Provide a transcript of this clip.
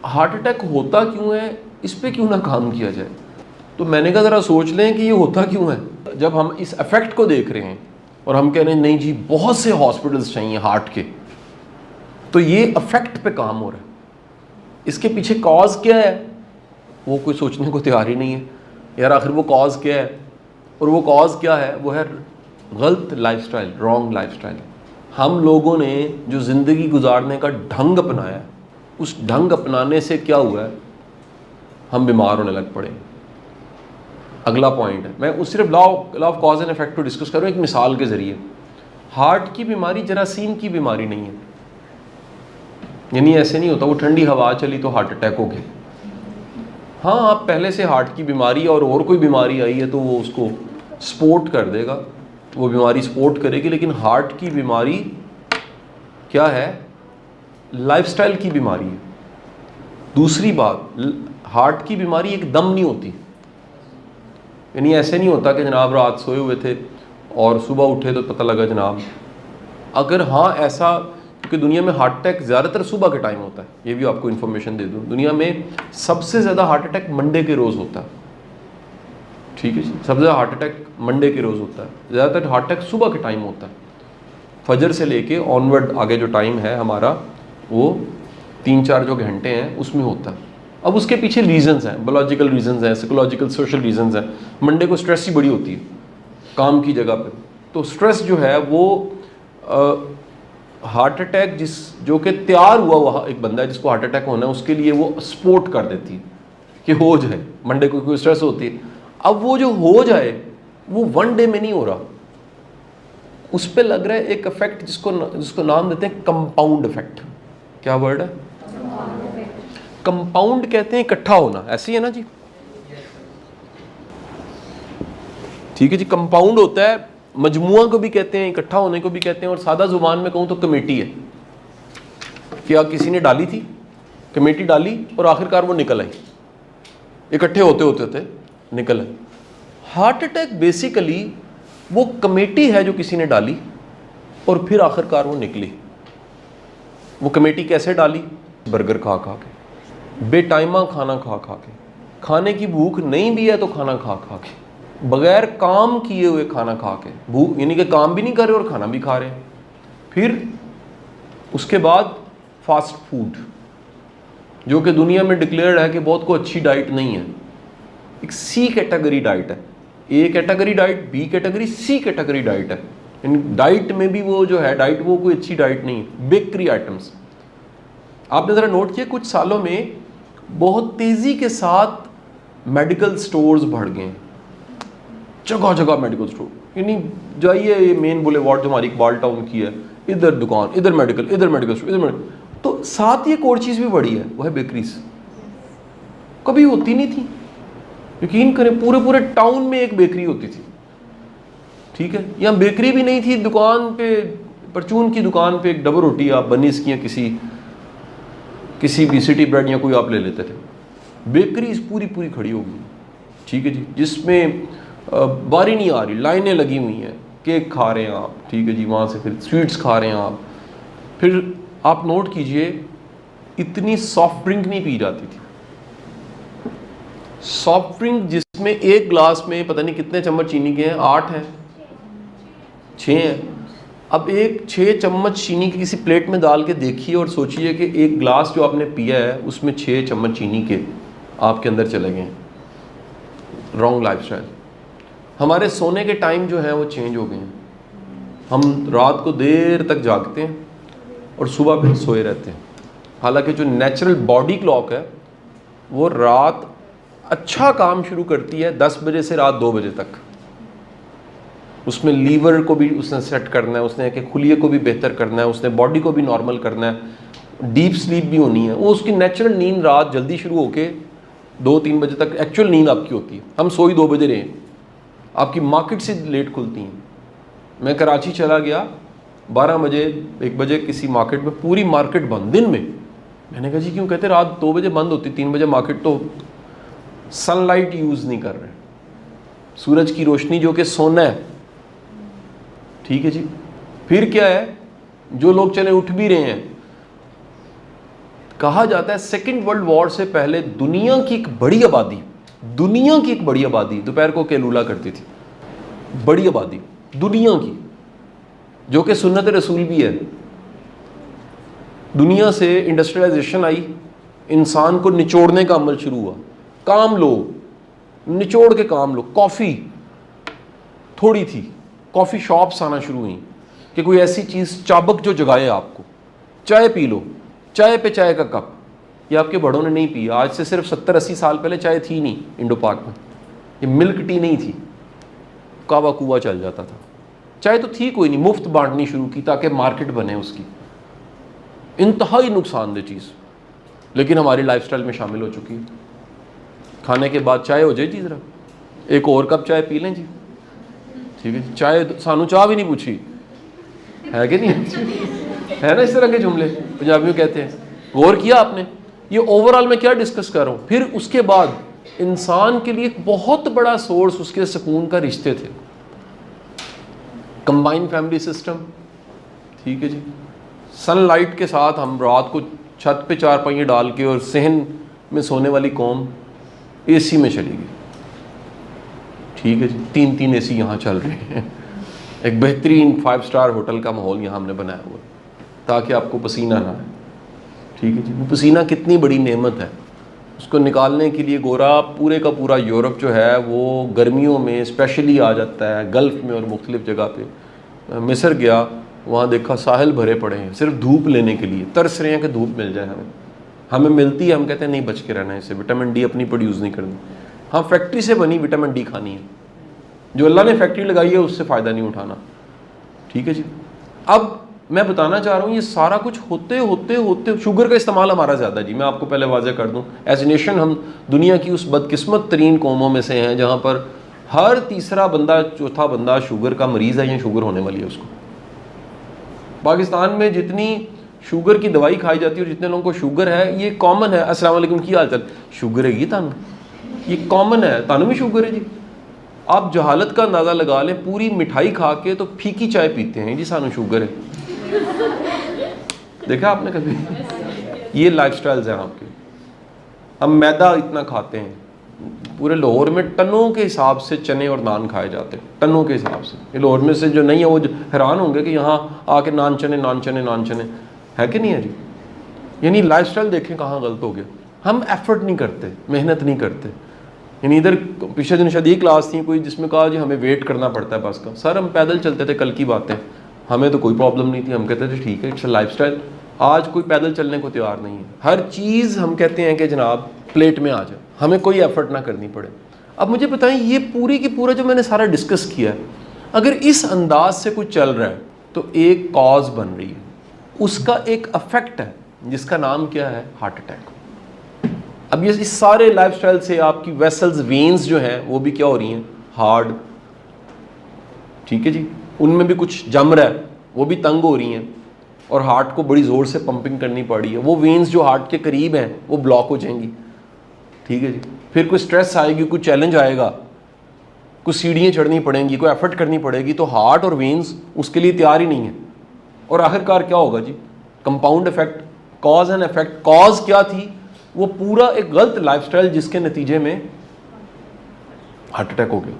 Heart attack होता क्यों है, इस पे क्यों ना काम किया जाए। तो मैंने कहा ज़रा सोच लें कि ये होता क्यों है। जब हम इस इफेक्ट को देख रहे हैं और हम कह रहे हैं नहीं जी बहुत से हॉस्पिटल्स चाहिए हार्ट के, तो ये इफेक्ट पे काम हो रहा है। इसके पीछे कॉज क्या है वो कोई सोचने को तैयार ही नहीं है यार। आखिर वो कॉज क्या है, और वो कॉज क्या है, वो है गलत लाइफस्टाइल, रॉन्ग लाइफस्टाइल। हम लोगों ने जो ज़िंदगी गुजारने का ढंग अपनाया है, उस ढंग अपनाने से क्या हुआ है, हम बीमार होने लग पड़े। अगला पॉइंट है, मैं उस सिर्फ law of cause and effect को डिस्कस करूँ एक मिसाल के ज़रिए। हार्ट की बीमारी जरासीम की बीमारी नहीं है, यानी ऐसे नहीं होता वो ठंडी हवा चली तो हार्ट अटैक हो गया। हाँ, आप पहले से हार्ट की बीमारी और कोई बीमारी आई है तो वो उसको सपोर्ट कर देगा, वो बीमारी सपोर्ट करेगी। लेकिन हार्ट की बीमारी क्या है, लाइफस्टाइल की बीमारी है। दूसरी बात, हार्ट की बीमारी एकदम नहीं होती, यानी ऐसे नहीं होता कि जनाब रात सोए हुए थे और सुबह उठे तो पता लगा जनाब। अगर हाँ ऐसा, क्योंकि दुनिया में हार्ट अटैक ज़्यादातर सुबह के टाइम होता है, ये भी आपको इन्फॉर्मेशन दे दूँ। दुनिया में सबसे ज़्यादा हार्ट अटैक मंडे के रोज़ होता है, ठीक है जी। सबसे ज़्यादा हार्ट अटैक मंडे के रोज़ होता है, ज़्यादातर हार्ट अटैक सुबह के टाइम होता है। फजर से लेके ऑनवर्ड आगे जो टाइम है हमारा, वो 3-4 जो घंटे हैं उसमें होता है। अब उसके पीछे रीजंस हैं, बायोलॉजिकल रीजंस हैं, साइकोलॉजिकल सोशल रीजंस हैं। मंडे को स्ट्रेस ही बड़ी होती है काम की जगह पे, तो स्ट्रेस जो है वो हार्ट अटैक जो कि तैयार हुआ हुआ एक बंदा है जिसको हार्ट अटैक होना है, उसके लिए वो सपोर्ट कर देती है कि हो जाए। मंडे को कोई स्ट्रेस होती है, अब वो जो हो जाए वो वन डे में नहीं हो रहा, उस पर लग रहा है एक इफेक्ट जिसको नाम देते हैं कंपाउंड इफेक्ट। क्या वर्ड है, कंपाउंड कहते हैं इकट्ठा होना, ऐसे ही है ना जी, ठीक है जी। कंपाउंड होता है, मजमुआ को भी कहते हैं, इकट्ठा होने को भी कहते हैं, और सादा जुबान में कहूँ तो कमेटी है। क्या किसी ने डाली थी, कमेटी डाली और आखिरकार वो निकल आई, इकट्ठे होते होते होते निकल आई। हार्ट अटैक बेसिकली वो कमेटी है जो किसी ने डाली और फिर आखिरकार वो निकली। वो कमेटी कैसे डाली, बर्गर खा खा के, बेटाइमा खाना खा खा के, खाने की भूख नहीं भी है तो खाना खा खा के, बगैर काम किए हुए खाना खा के, भूख यानी कि काम भी नहीं कर रहे और खाना भी खा रहे हैं। फिर उसके बाद फास्ट फूड, जो कि दुनिया में डिक्लेयर्ड है कि बहुत को अच्छी डाइट नहीं है, एक सी कैटेगरी डाइट है। A category diet, B category, C category diet है। इन डाइट में भी वो जो है डाइट वो कोई अच्छी डाइट नहीं है। बेकरी आइटम्स आपने ज़रा नोट किया, कुछ सालों में बहुत तेज़ी के साथ मेडिकल स्टोर्स बढ़ गए, जगह जगह मेडिकल स्टोर। यानी जाइए ये मेन बुलेवार्ड जो हमारी इकबाल टाउन की है, इधर दुकान, इधर मेडिकल स्टोर, इधर मेडिकल। तो साथ ही एक और चीज़ भी बढ़ी है, वो है बेकरीज। कभी होती नहीं थी, यकीन करें, पूरे टाउन में एक बेकरी होती थी, ठीक है। या बेकरी भी नहीं थी, दुकान पे परचून की दुकान पे एक डबल रोटी आप बनीस की या किसी भी सिटी ब्रेड या कोई आप ले लेते थे। बेकरी पूरी खड़ी हो गई, ठीक है जी, जिसमें बारी नहीं आ रही, लाइनें लगी हुई हैं, केक खा रहे हैं आप, ठीक है जी, वहाँ से फिर स्वीट्स खा रहे हैं आप। फिर आप नोट कीजिए, इतनी सॉफ्ट ड्रिंक नहीं पी जाती थी। सॉफ्ट ड्रिंक जिसमें एक ग्लास में पता नहीं कितने चम्मच चीनी के हैं, 8 हैं, 6 हैं। अब एक 6 चम्मच चीनी की किसी प्लेट में डाल के देखिए और सोचिए कि एक ग्लास जो आपने पिया है उसमें 6 चम्मच चीनी के आपके अंदर चले गए। Wrong lifestyle. हमारे सोने के टाइम जो है वो चेंज हो गए हैं। हम रात को देर तक जागते हैं और सुबह फिर सोए रहते हैं। हालांकि जो नेचुरल बॉडी क्लॉक है वो रात अच्छा काम शुरू करती है 10 बजे से रात 2 बजे तक। उसमें लीवर को भी उसने सेट करना है, उसने कि खुलिए को भी बेहतर करना है, उसने बॉडी को भी नॉर्मल करना है, डीप स्लीप भी होनी है। वो उसकी नेचुरल नींद रात जल्दी शुरू होके 2-3 बजे तक एक्चुअल नींद आपकी होती है। हम सोई 2 बजे रहे, आपकी मार्केट से लेट खुलती हैं। मैं कराची चला गया 12 बजे 1 बजे किसी मार्केट में, पूरी मार्केट बंद दिन में। मैंने कहा जी क्यों, कहते रात 2 बजे बंद होती, 3 बजे मार्केट। तो सनलाइट यूज़ नहीं कर रहे, सूरज की रोशनी जो कि सोना है, ठीक है जी। फिर क्या है, जो लोग चले उठ भी रहे हैं, कहा जाता है सेकेंड वर्ल्ड वॉर से पहले दुनिया की एक बड़ी आबादी दोपहर को कैलूला करती थी। बड़ी आबादी दुनिया की, जो कि सुन्नत रसूल भी है। दुनिया से इंडस्ट्रियलाइजेशन आई, इंसान को निचोड़ने का अमल शुरू हुआ। काम लो, निचोड़ के काम लो। कॉफ़ी थोड़ी थी, कॉफ़ी शॉप्स आना शुरू हुई कि कोई ऐसी चीज़ चाबक जो जगाए आपको। चाय पी लो, चाय पे चाय का कप, ये आपके बड़ों ने नहीं पिया। आज से सिर्फ 70-80 साल पहले चाय थी नहीं इंडो पाक में, ये मिल्क टी नहीं थी, कावा कुआ चल जाता था। चाय तो थी कोई नहीं, मुफ्त बांटनी शुरू की ताकि मार्केट बने उसकी। इंतहाई नुकसानदेह चीज़, लेकिन हमारी लाइफस्टाइल में शामिल हो चुकी है। खाने के बाद चाय हो जाए जी, ज़रा एक और कप चाय पी लें जी, ठीक है। चाय सानू चाह भी नहीं पूछी है कि नहीं है ना, इस तरह के जुमले पंजाबियों कहते हैं। गौर किया आपने? ये ओवरऑल मैं क्या डिस्कस कर रहा हूँ। फिर उसके बाद इंसान के लिए एक बहुत बड़ा सोर्स उसके सुकून का रिश्ते थे। कंबाइंड फैमिली सिस्टम, ठीक है जी। सनलाइट के साथ हम रात को छत पे चार पहिए डाल के और सहन में सोने वाली कौम एसी में चली गई, ठीक है जी। 3-3 एसी यहाँ चल रहे हैं। एक बेहतरीन 5 स्टार होटल का माहौल यहाँ हमने बनाया हुआ ताकि आपको पसीना ना आए, ठीक है जी। वो पसीना कितनी बड़ी नेमत है, उसको निकालने के लिए गोरा पूरे का पूरा यूरोप जो है वो गर्मियों में स्पेशली आ जाता है, गल्फ़ में और मुख्तलिफ़ जगह पे। मिस्र गया, वहाँ देखा साहिल भरे पड़े हैं सिर्फ धूप लेने के लिए, तरस रहे हैं कि धूप मिल जाए। हमें मिलती है, हम कहते हैं नहीं बच के रहना है इससे, विटामिन डी अपनी प्रोड्यूस नहीं करनी। हाँ, फैक्ट्री से बनी विटामिन डी खानी है, जो अल्लाह ने फैक्ट्री लगाई है उससे फ़ायदा नहीं उठाना, ठीक है जी। अब मैं बताना चाह रहा हूँ ये सारा कुछ होते होते शुगर का इस्तेमाल हमारा ज़्यादा जी। मैं आपको पहले वाज़े कर दूँ, एज नेशन हम दुनिया की उस बदकिस्मत तरीन कौमों में से हैं जहाँ पर हर तीसरा बंदा चौथा बंदा शुगर का मरीज़ है या शुगर होने वाली है उसको। पाकिस्तान में जितनी शुगर की दवाई खाई जाती है और जितने लोगों को शुगर है, ये कॉमन है। अस्सलाम वालेकुम, की हाल चाल? शुगर है तानू, ये कॉमन है, तानू भी शुगर है जी। आप जहालत का अंदाज़ा लगा लें, पूरी मिठाई खा के तो फीकी चाय पीते हैं जी, सानू शुगर है। देखा आपने कभी? ये लाइफस्टाइल्स हैं आपके। हम मैदा इतना खाते हैं, पूरे लाहौर में टनों के हिसाब से चने और नान खाए जाते हैं, टनों के हिसाब से। ये लाहौर में से जो नहीं है वो हैरान होंगे कि यहाँ आके नान चने है कि नहीं है जी। यानी लाइफस्टाइल देखें कहाँ गलत हो गया। हम एफर्ट नहीं करते, मेहनत नहीं करते। यानी इधर पिछले दिन शायद ये क्लास थी कोई जिसमें कहा जी हमें वेट करना पड़ता है बस का। सर हम पैदल चलते थे, कल की बातें, हमें तो कोई प्रॉब्लम नहीं थी, हम कहते थे ठीक है इट्स लाइफस्टाइल। आज कोई पैदल चलने को तैयार नहीं है। हर चीज़ हम कहते हैं कि जनाब प्लेट में आ जाए, हमें कोई एफर्ट ना करनी पड़े। अब मुझे बताएं, ये पूरी की पूरा जो मैंने सारा डिस्कस किया है, अगर इस अंदाज से कुछ चल रहा है तो एक कॉज बन रही है, उसका एक अफेक्ट है जिसका नाम क्या है? Heart attack. अब ये इस सारे लाइफस्टाइल से आपकी वेसल्स, वेन्स जो हैं वो भी क्या हो रही हैं? हार्ड, ठीक है जी। उनमें भी कुछ जम रहा है, वो भी तंग हो रही हैं और हार्ट को बड़ी ज़ोर से पंपिंग करनी पड़ी है। वो वेन्स जो हार्ट के करीब हैं वो ब्लॉक हो जाएंगी, ठीक है जी। फिर कोई स्ट्रेस आएगी, कोई चैलेंज आएगा, कुछ सीढ़ियाँ चढ़नी पड़ेंगी, कोई एफर्ट करनी पड़ेगी, तो हार्ट और वेन्स उसके लिए तैयार ही नहीं है। और आखिरकार क्या होगा जी? Compound effect, cause and effect. Cause क्या थी? वो पूरा एक गलत लाइफस्टाइल जिसके नतीजे में हार्ट अटैक हो गया।